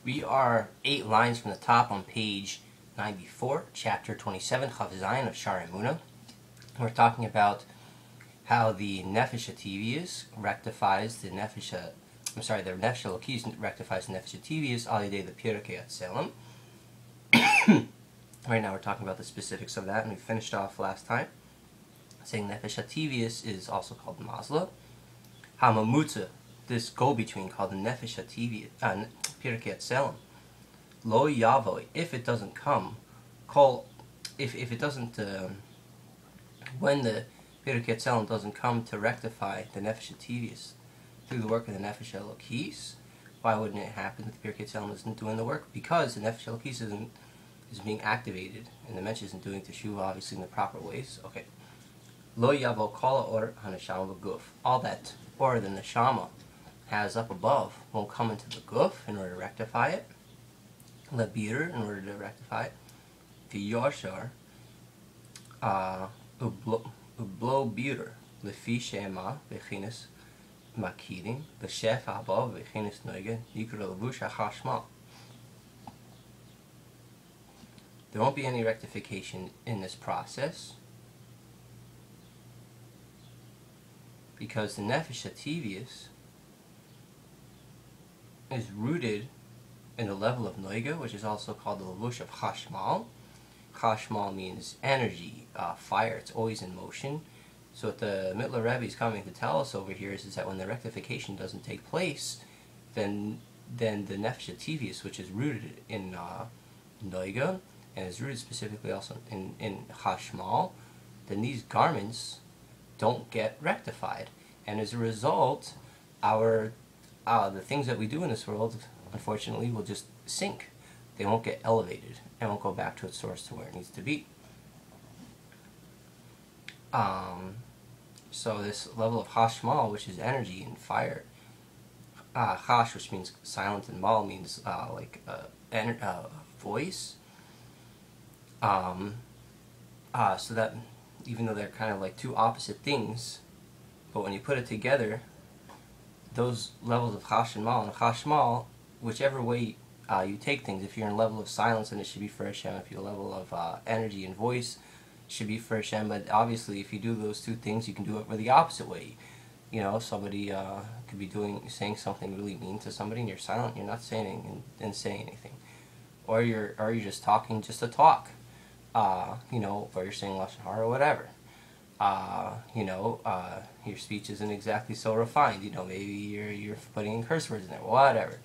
We are 8 lines from the top on page 94, chapter 27, Chaf Zayin of Shaar HaEmunah. We're talking about how the Nefesh HaTivius rectifies the Nefesh Elokis rectifies the Nefesh HaTivius al yedei the Pirkei Atzelim. Right now we're talking about the specifics of that, and we finished off last time saying Nefesh HaTivius is also called Mazla. Hamamutza, this go-between called the Nefesh HaTivius, Pirkei Atzelim, Lo Yavoi, if it doesn't come, if it doesn't, when the Pirkei Atzelim doesn't come to rectify the Nefesh HaTivius through the work of the Nefesh Elokis, why wouldn't it happen that the Pirkei Atzelim isn't doing the work? Because the Nefesh Elokis is being activated, and the Mensch isn't doing Teshuvah obviously in the proper ways. Okay. Lo Yavo Kol or Haneshama B'Guf. All that or the Neshama has up above won't come into the Guf in order to rectify it. Lebir in order to rectify it. V'Yoshar Ublo Bitter Lefi Shema V'Chinas Makidim V'Shef Abov V'Chinas Noiga Yikra Levush HaChashmal. There won't be any rectification in this process because the Nefesh HaTivius is rooted in the level of Noiga, which is also called the Levush of Chashmal. Chashmal means energy, fire. It's always in motion. So what the Middler Rebbe is coming to tell us over here is that when the rectification doesn't take place, then the Nefesh HaTivius, which is rooted in Noiga, and is rooted specifically also in Chashmal, then these garments don't get rectified. And as a result, the things that we do in this world, unfortunately, will just sink. They won't get elevated and won't go back to its source to where it needs to be. So this level of Chashmal, which is energy and fire, Chash, which means silent, and Mal means voice. So that even though they're kind of like two opposite things, but when you put it together, those levels of Chash and Chashmal, whichever way you take things, if you're in a level of silence, then it should be for Hashem. If you're in a level of energy and voice, it should be for Hashem. But obviously, if you do those two things, you can do it for the opposite way. You know, somebody could be saying something really mean to somebody, and you're silent. You're not saying anything, and saying anything, or you're just talking just to talk. You know, or you're saying Lashon Hara or whatever. You know, your speech isn't exactly so refined. You know, maybe you're putting in curse words in there, whatever.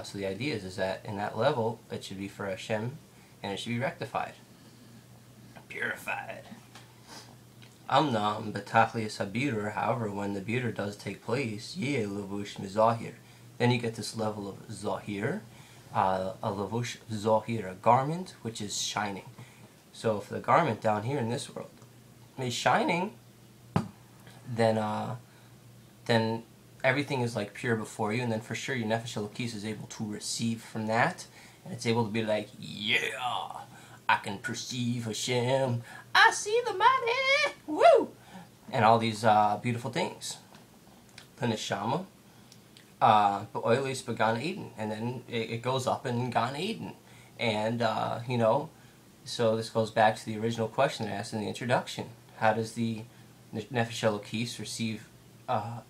So the idea is that in that level, it should be for Hashem, and it should be rectified, purified. Amnam betachlias habirur. However, when the birur does take place, yeh levush mizahir, then you get this level of zahir, a levush zahir, a garment which is shining. So if the garment down here in this world is shining, then everything is like pure before you, and then for sure your Nefesh Elokis is able to receive from that, and it's able to be like, yeah, I can perceive Hashem, I see the money, woo, and all these beautiful things. The Neshama, B'oilis B'Gan Eden, and then it goes up in Gan Eden, and you know. So this goes back to the original question I asked in the introduction. How does the Nefesh Elokis receive an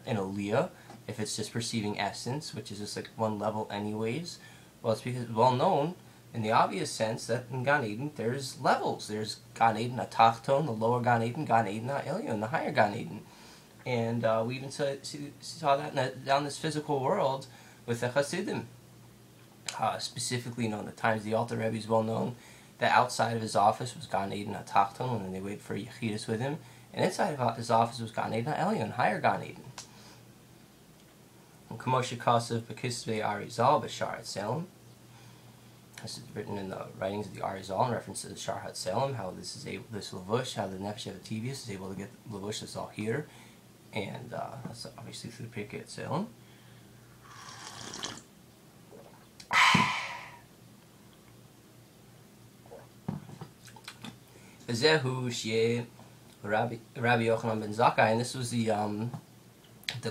Aliyah if it's just perceiving essence, which is just like one level anyways? Well, it's because it's well known in the obvious sense that in Gan Eden there's levels. There's Gan Eden HaTachton, the lower Gan Eden HaElyon, the higher Gan Eden. And we even saw that down this physical world with the Hasidim. Specifically, you know, in the times the Alter Rebbe is well known, that outside of his office was Gan Eden HaTachton, when they waited for Yechidus with him, and inside of his office was Gan Eden HaElyon, higher Gan Eden. Kamosha Kasav B'Kisvei Arizal B'Shaar HaEmunah. This is written in the writings of the Arizal in reference to the Shaar HaEmunah, how this Levush, how the Nefesh HaTivius is able to get Levush that's all here, and that's obviously through the Pirkei Atzelim. Zehu Shye Rabbi Yochanan ben Zakkai, and this was the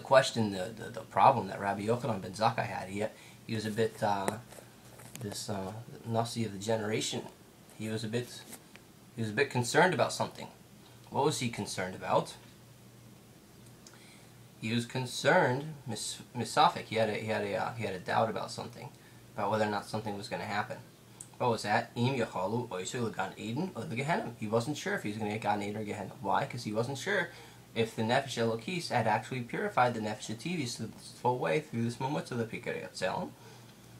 question, the problem that Rabbi Yochanan ben Zakkai had. He he was a bit this Nasi of the generation. He was a bit concerned about something. What was he concerned about? He was concerned, misafik. He had a doubt about something, about whether or not something was going to happen. What was that? He wasn't sure if he was going to get Gan Eden or Gehenna. Why? Because he wasn't sure if the Nefesh Elokis had actually purified the Nefesh Ativis the full way through this moment of the Pikarei Tzelem.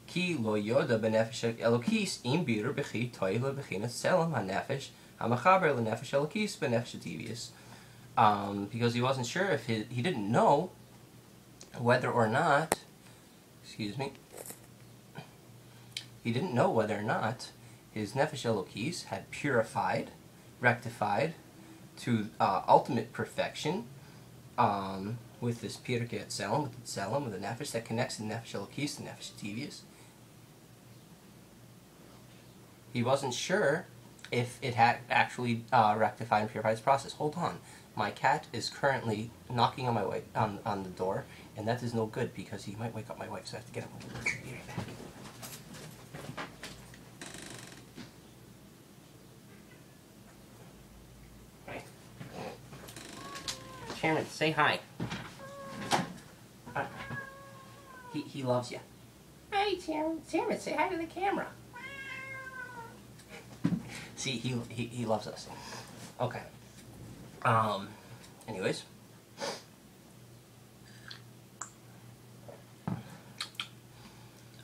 Ki lo yoda benefesh Elokis im biru bechi toiva bechinat Tzelem hanefesh hamachaber lenefesh Elokis benefesh Ativis. Because he wasn't sure if he didn't know whether or not, he didn't know whether or not his Nefesh Elokis had purified, rectified to ultimate perfection with this Pirkei Tzelem, with the Tzelem, with the Nefesh that connects the Nefesh Elokis to Nefesh Ativis. He wasn't sure if it had actually rectified and purified this process. Hold on. My cat is currently knocking on my wife on the door, and that is no good because he might wake up my wife, so I have to get him. Be right back. Right. Chairman, say hi. He loves you. Hi, Chairman. Chairman, say hi to the camera. See, he loves us. Okay. Anyways.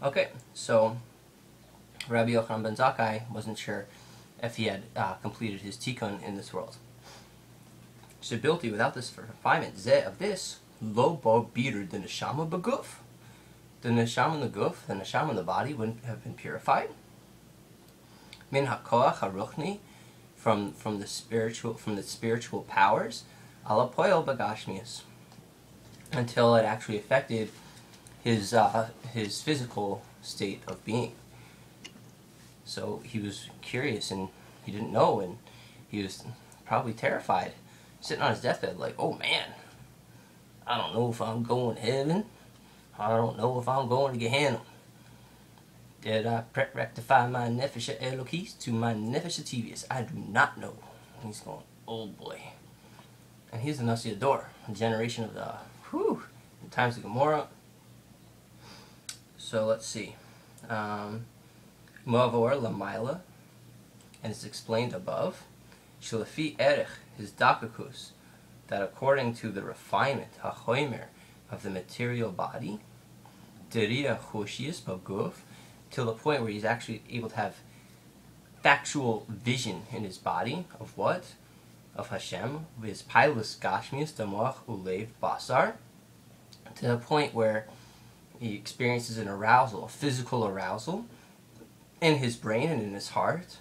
Okay, so Rabbi Yochanan ben Zakkai wasn't sure if he had completed his tikkun in this world. Stability without this refinement, zeh of this, lo bo biru the neshama beguf. The neshama in the guf, the neshama in the body wouldn't have been purified. Min hakoach haruchni, from the spiritual powers, ala poel bagashmius, until it actually affected his physical state of being. So he was curious and he didn't know, and he was probably terrified, sitting on his deathbed like, oh man, I don't know if I'm going to heaven, I don't know if I'm going to Gehenna. Did I rectify my Nefesh Elokis to my Nefesh Ativis? I do not know. And he's going, oh boy. And he's the Nasi Ador, a generation of the times of Gomorrah. So let's see. Moavor Lamaila, and it's explained above. Shalafi Erech, his Dakakus, that according to the refinement, HaChoimer, of the material body, Deria Choshias Baguf, till the point where he's actually able to have factual vision in his body of what? Of Hashem, with his pilus gashmius damoach ulev basar, to the point where he experiences an arousal, a physical arousal, in his brain and in his heart,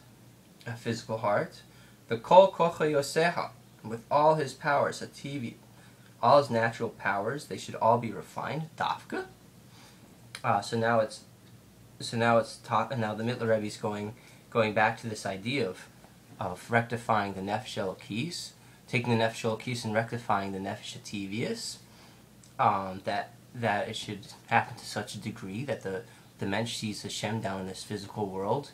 a physical heart. The kol kocha yoseha, with all his powers, ativi, all his natural powers, they should all be refined. Dafka. So now it's taught, and now the Middler Rebbe is going back to this idea of rectifying the Nefesh Elokis, taking the Nefesh Elokis and rectifying the Nefesh Ativius, that it should happen to such a degree that the mensch sees Hashem down in this physical world,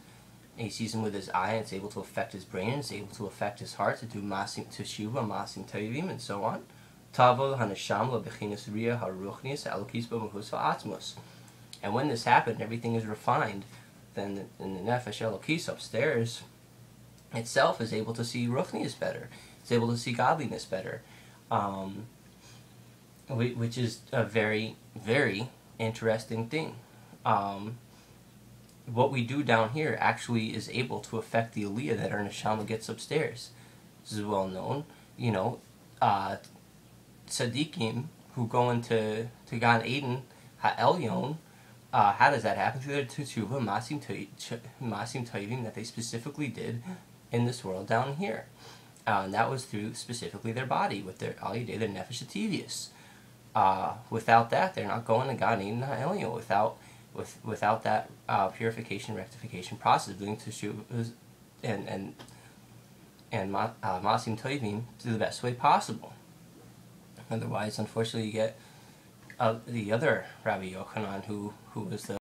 and he sees him with his eye, and it's able to affect his brain, and it's able to affect his heart, to do masim teshuva, masim tovim, and so on. Tavo hanasham lebechinas riyah haruchnius elokis b'mahus va'atmos. And when this happened, everything is refined. Then the Nefesh Elokis upstairs itself is able to see Ruchnius better. It's able to see godliness better. Which is a very, very interesting thing. What we do down here actually is able to affect the Aliyah that our Neshama gets upstairs. This is well known. You know, Tzaddikim who go into Gan Eden Ha'elyon, how does that happen? Through their teshuva, masim tovim, that they specifically did in this world down here. And that was through specifically their body, with their aliyah, their nefesh ativius. Without that, they're not going to Gan Eden Ha'elyon. Without that purification, rectification process, doing teshuva and masim tovim to the best way possible. Otherwise, unfortunately, you get the other Rabbi Yochanan, who was the